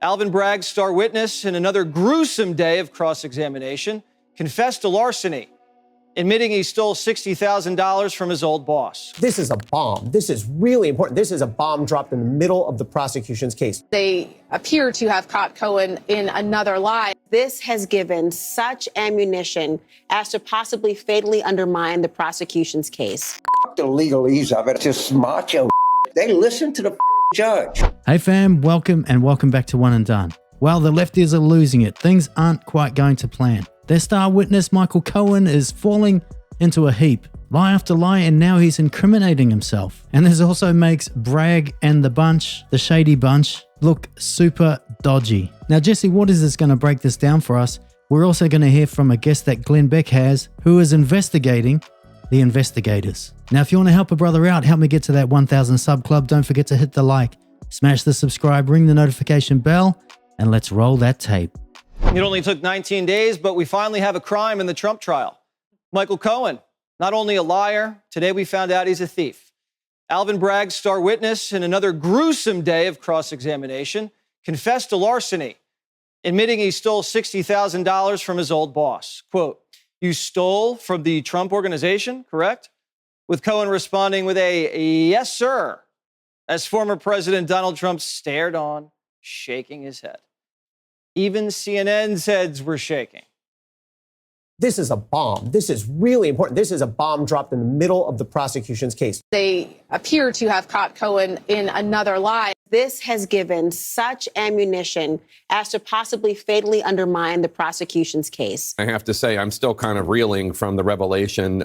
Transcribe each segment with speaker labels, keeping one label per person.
Speaker 1: Alvin Bragg, star witness in another gruesome day of cross-examination, confessed to larceny, admitting he stole $60,000 from his old boss.
Speaker 2: This is a bomb. This is really important. This is a bomb dropped in the middle of the prosecution's case.
Speaker 3: They appear to have caught Cohen in another lie.
Speaker 4: This has given such ammunition as to possibly fatally undermine the prosecution's case.
Speaker 5: The legalese of it, it's just macho. They listen to the judge.
Speaker 6: Hey fam, welcome back to One and Done. Well, the lefties are losing it. Things aren't quite going to plan. Their star witness, Michael Cohen, is falling into a heap, lie after lie, and now he's incriminating himself. And this also makes Bragg and the bunch, the shady bunch, look super dodgy. Now, Jesse Waters is going to break this down for us. We're also going to hear from a guest that Glenn Beck has, who is investigating the investigators. Now, if you want to help a brother out, help me get to that 1,000 sub club. Don't forget to hit the like, smash the subscribe, ring the notification bell, and let's roll that tape.
Speaker 1: It only took 19 days, but we finally have a crime in the Trump trial. Michael Cohen, not only a liar, today we found out he's a thief. Alvin Bragg, star witness in another gruesome day of cross-examination, confessed to larceny, admitting he stole $60,000 from his old boss. Quote, "You stole from the Trump organization, correct?" With Cohen responding with a "yes, sir," as former President Donald Trump stared on, shaking his head. Even CNN's heads were shaking.
Speaker 2: This is a bomb. This is really important. This is a bomb dropped in the middle of the prosecution's case.
Speaker 3: They appear to have caught Cohen in another lie.
Speaker 4: This has given such ammunition as to possibly fatally undermine the prosecution's case.
Speaker 7: I have to say, I'm still kind of reeling from the revelation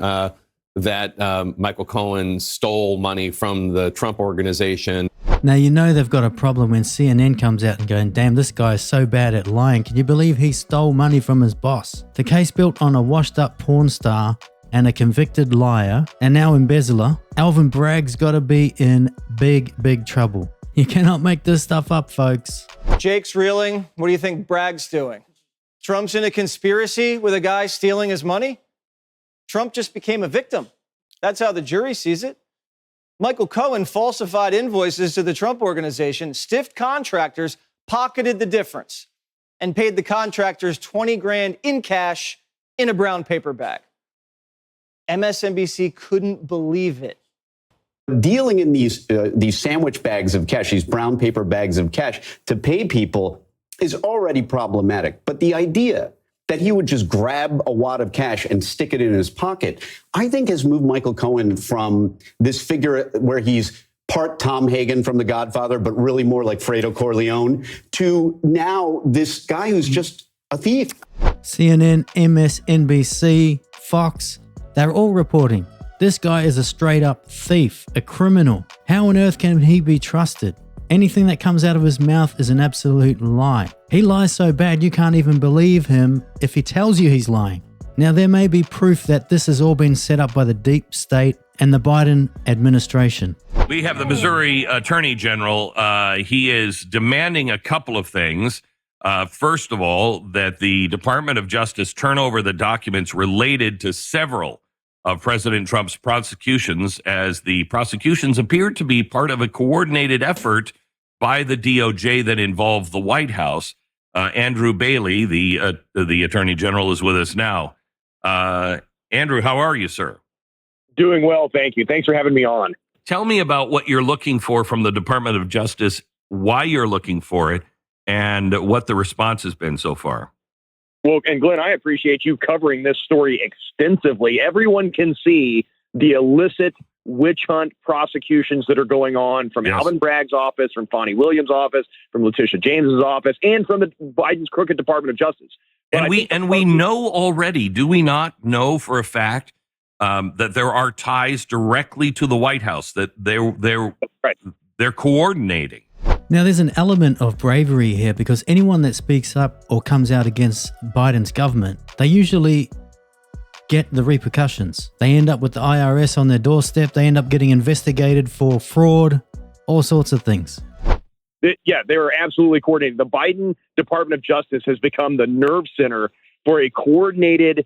Speaker 7: that Michael Cohen stole money from the Trump organization.
Speaker 6: Now, you know they've got a problem when CNN comes out and going, damn, this guy is so bad at lying. Can you believe he stole money from his boss? The case built on a washed-up porn star and a convicted liar and now embezzler. Alvin Bragg's got to be in big, big trouble. You cannot make this stuff up, folks.
Speaker 1: Jake's reeling. What do you think Bragg's doing? Trump's in a conspiracy with a guy stealing his money? Trump just became a victim. That's how the jury sees it. Michael Cohen falsified invoices to the Trump organization, stiffed contractors, pocketed the difference, and paid the contractors $20,000 in cash in a brown paper bag. MSNBC couldn't believe it.
Speaker 8: Dealing in these sandwich bags of cash, these brown paper bags of cash to pay people is already problematic. But the idea that he would just grab a wad of cash and stick it in his pocket, I think has moved Michael Cohen from this figure where he's part Tom Hagen from The Godfather, but really more like Fredo Corleone, to now this guy who's just a thief.
Speaker 6: CNN, MSNBC, Fox, they're all reporting. This guy is a straight up thief, a criminal. How on earth can he be trusted? Anything that comes out of his mouth is an absolute lie. He lies so bad you can't even believe him if he tells you he's lying. Now, there may be proof that this has all been set up by the deep state and the Biden administration.
Speaker 9: We have the Missouri Attorney General. He is demanding a couple of things. First of all, that the Department of Justice turn over the documents related to several of President Trump's prosecutions, as the prosecutions appear to be part of a coordinated effort by the DOJ that involved the White House. Andrew Bailey, the Attorney General, is with us now. Andrew, how are you, sir?
Speaker 10: Doing well, thank you. Thanks for having me on.
Speaker 9: Tell me about what you're looking for from the Department of Justice, why you're looking for it, and what the response has been so far.
Speaker 10: Well, and Glenn, I appreciate you covering this story extensively. Everyone can see the illicit witch hunt prosecutions that are going on from Alvin Bragg's office, from Fonnie Williams' office, from Letitia James's office, and from the Biden's crooked Department of Justice. But
Speaker 9: we know already, do we not know for a fact that there are ties directly to the White House, that they're coordinating?
Speaker 6: Now, there's an element of bravery here because anyone that speaks up or comes out against Biden's government, they usually get the repercussions. They end up with the IRS on their doorstep. They end up getting investigated for fraud, all sorts of things.
Speaker 10: Yeah, they are absolutely coordinated. The Biden Department of Justice has become the nerve center for a coordinated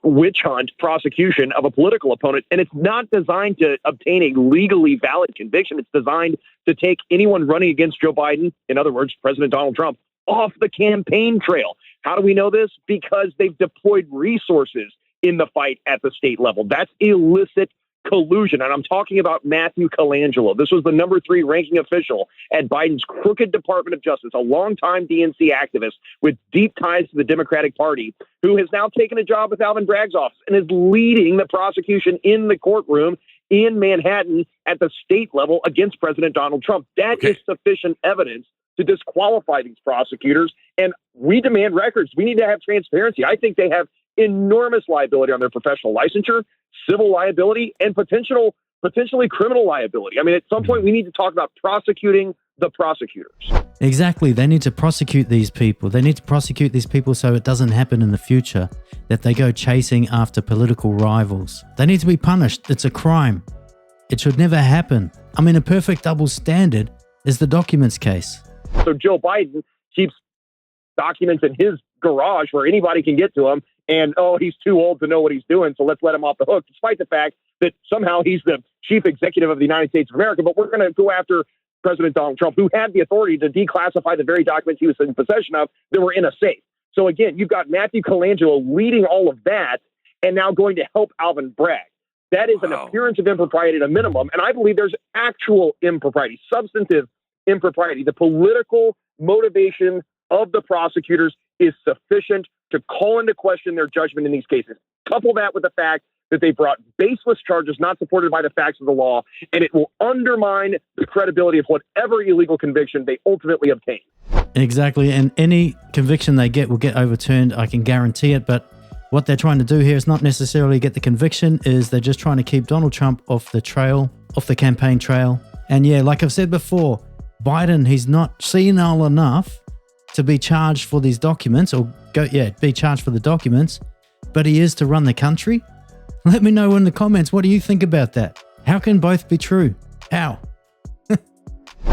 Speaker 10: witch hunt prosecution of a political opponent. And it's not designed to obtain a legally valid conviction. It's designed to take anyone running against Joe Biden, in other words, President Donald Trump, off the campaign trail. How do we know this? Because they've deployed resources in the fight at the state level. That's illicit collusion. And I'm talking about Matthew Colangelo. This was the number 3 ranking official at Biden's crooked Department of Justice, a longtime DNC activist with deep ties to the Democratic Party, who has now taken a job with Alvin Bragg's office and is leading the prosecution in the courtroom in Manhattan at the state level against President Donald Trump. That is sufficient evidence to disqualify these prosecutors. And we demand records. We need to have transparency. I think they have enormous liability on their professional licensure, civil liability, and potentially criminal liability. I mean, at some point, we need to talk about prosecuting the prosecutors.
Speaker 6: Exactly. They need to prosecute these people. They need to prosecute these people so it doesn't happen in the future, that they go chasing after political rivals. They need to be punished. It's a crime. It should never happen. I mean, a perfect double standard is the documents case.
Speaker 10: So Joe Biden keeps documents in his garage where anybody can get to them. And, he's too old to know what he's doing, so let's let him off the hook, despite the fact that somehow he's the chief executive of the United States of America. But we're going to go after President Donald Trump, who had the authority to declassify the very documents he was in possession of that were in a safe. So, again, you've got Matthew Colangelo leading all of that and now going to help Alvin Bragg. That is an appearance of impropriety at a minimum. And I believe there's actual impropriety, substantive impropriety. The political motivation of the prosecutors is sufficient to call into question their judgment in these cases. Couple that with the fact that they brought baseless charges not supported by the facts of the law, and it will undermine the credibility of whatever illegal conviction they ultimately obtain.
Speaker 6: Exactly. And any conviction they get will get overturned. I can guarantee it. But what they're trying to do here is not necessarily get the conviction, is they're just trying to keep Donald Trump off the trail, off the campaign trail. And yeah, like I've said before, Biden, he's not senile enough to be charged for these documents be charged for the documents, but he is to run the country. Let me know in the comments, what do you think about that? How can both be true? How?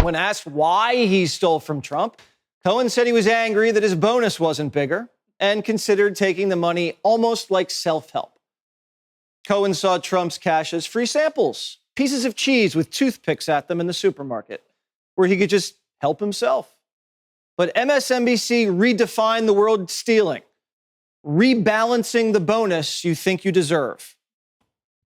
Speaker 1: When asked why he stole from Trump, Cohen said he was angry that his bonus wasn't bigger and considered taking the money almost like self-help. Cohen saw Trump's cash as free samples, pieces of cheese with toothpicks at them in the supermarket, where he could just help himself. But MSNBC redefined the word stealing, rebalancing the bonus you think you deserve.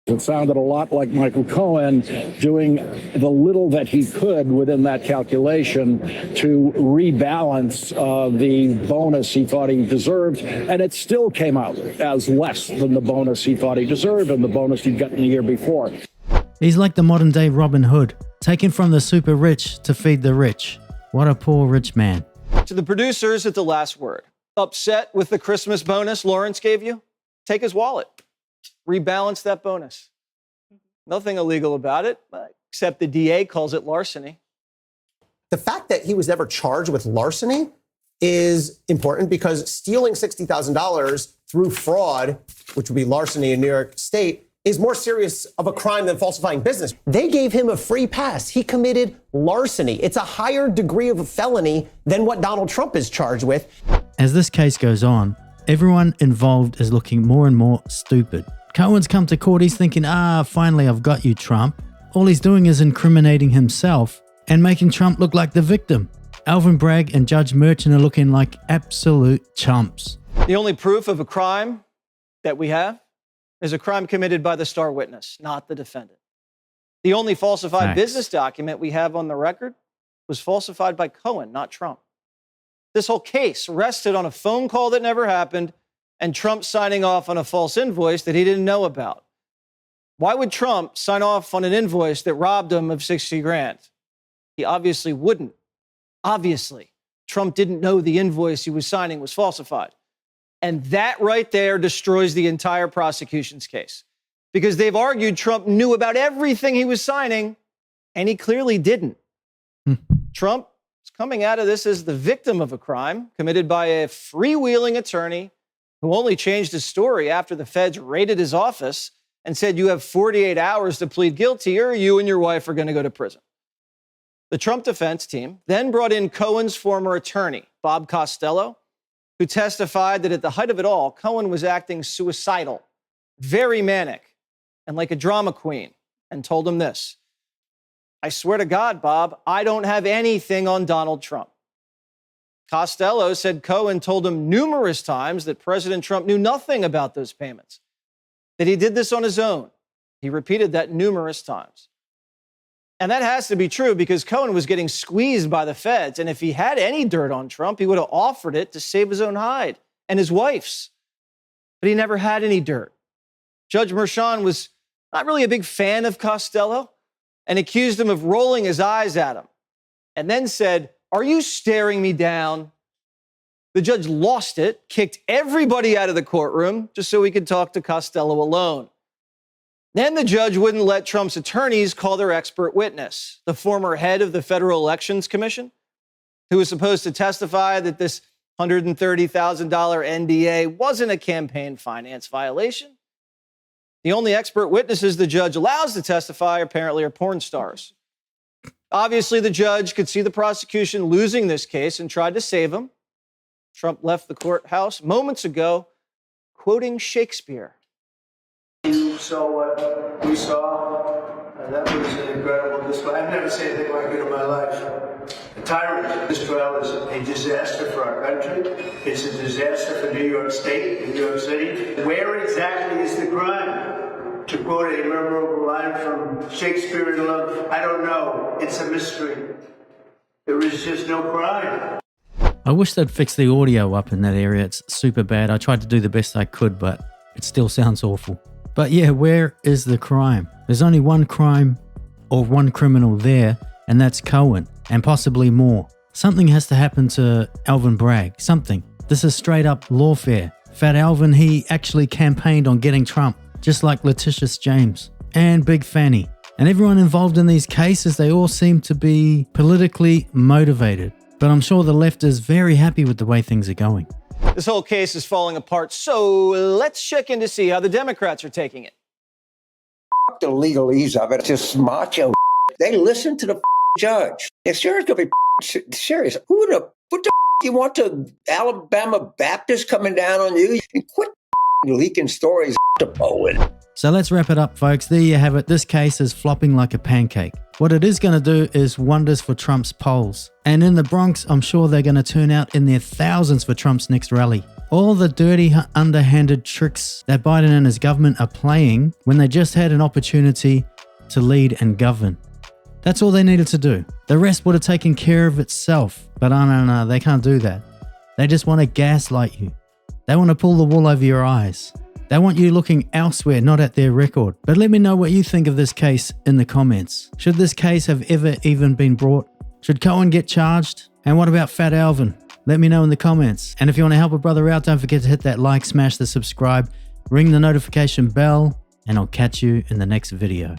Speaker 11: It sounded a lot like Michael Cohen doing the little that he could within that calculation to rebalance the bonus he thought he deserved. And it still came out as less than the bonus he thought he deserved and the bonus he'd gotten the year before.
Speaker 6: He's like the modern day Robin Hood, taken from the super rich to feed the rich. What a poor rich man.
Speaker 1: To the producers at The Last Word, upset with the Christmas bonus Lawrence gave you? Take his wallet. Rebalance that bonus. Nothing illegal about it, except the DA calls it larceny.
Speaker 2: The fact that he was never charged with larceny is important because stealing $60,000 through fraud, which would be larceny in New York State, is more serious of a crime than falsifying business. They gave him a free pass. He committed larceny. It's a higher degree of a felony than what Donald Trump is charged with.
Speaker 6: As this case goes on, everyone involved is looking more and more stupid. Cohen's come to court, he's thinking, finally I've got you, Trump. All he's doing is incriminating himself and making Trump look like the victim. Alvin Bragg and Judge Merchan are looking like absolute chumps.
Speaker 1: The only proof of a crime that we have is a crime committed by the star witness, not the defendant. The only falsified business document we have on the record was falsified by Cohen, not Trump. This whole case rested on a phone call that never happened and Trump signing off on a false invoice that he didn't know about. Why would Trump sign off on an invoice that robbed him of $60,000? He obviously wouldn't. Obviously, Trump didn't know the invoice he was signing was falsified. And that right there destroys the entire prosecution's case. Because they've argued Trump knew about everything he was signing, and he clearly didn't. Trump is coming out of this as the victim of a crime committed by a freewheeling attorney who only changed his story after the feds raided his office and said, you have 48 hours to plead guilty or you and your wife are going to go to prison. The Trump defense team then brought in Cohen's former attorney, Bob Costello, who testified that at the height of it all, Cohen was acting suicidal, very manic, and like a drama queen, and told him this: "I swear to God, Bob, I don't have anything on Donald Trump." Costello said Cohen told him numerous times that President Trump knew nothing about those payments, that he did this on his own. He repeated that numerous times. And that has to be true because Cohen was getting squeezed by the feds. And if he had any dirt on Trump, he would have offered it to save his own hide and his wife's. But he never had any dirt. Judge Merchan was not really a big fan of Costello and accused him of rolling his eyes at him, and then said, "Are you staring me down?" The judge lost it, kicked everybody out of the courtroom just so he could talk to Costello alone. Then the judge wouldn't let Trump's attorneys call their expert witness, the former head of the Federal Elections Commission, who was supposed to testify that this $130,000 NDA wasn't a campaign finance violation. The only expert witnesses the judge allows to testify apparently are porn stars. Obviously, the judge could see the prosecution losing this case and tried to save him. Trump left the courthouse moments ago, quoting Shakespeare.
Speaker 12: You saw what we saw, and that was an incredible display. I've never seen anything like it in my life. A tyrant. This trial is a disaster for our country. It's a disaster for New York State, New York City. Where exactly is the crime? To quote a memorable line from Shakespeare in Love, I don't know. It's a mystery. There is just no crime.
Speaker 6: I wish they'd fix the audio up in that area. It's super bad. I tried to do the best I could, but it still sounds awful. But yeah, where is the crime? There's only one crime or one criminal there, and that's Cohen, and possibly more. Something has to happen to Alvin Bragg. Something. This is straight up lawfare. Fat Alvin, he actually campaigned on getting Trump, just like Letitia James and Big Fanny. And everyone involved in these cases, they all seem to be politically motivated. But I'm sure the left is very happy with the way things are going.
Speaker 1: This whole case is falling apart, so let's check in to see how the Democrats are taking it.
Speaker 5: The legalese of it. It's just macho. They listen to the judge. If Sarah's going to be serious, what the you want to Alabama Baptist coming down on you? And quit leaking stories to Bowen.
Speaker 6: So let's wrap it up, folks. There you have it. This case is flopping like a pancake. What it is going to do is wonders for Trump's polls. And in the Bronx, I'm sure they're going to turn out in their thousands for Trump's next rally. All the dirty, underhanded tricks that Biden and his government are playing when they just had an opportunity to lead and govern. That's all they needed to do. The rest would have taken care of itself. But no, they can't do that. They just want to gaslight you. They want to pull the wool over your eyes. They want you looking elsewhere, not at their record. But let me know what you think of this case in the comments. Should this case have ever even been brought? Should Cohen get charged? And what about Fat Alvin? Let me know in the comments. And if you want to help a brother out, don't forget to hit that like, smash the subscribe, ring the notification bell, and I'll catch you in the next video.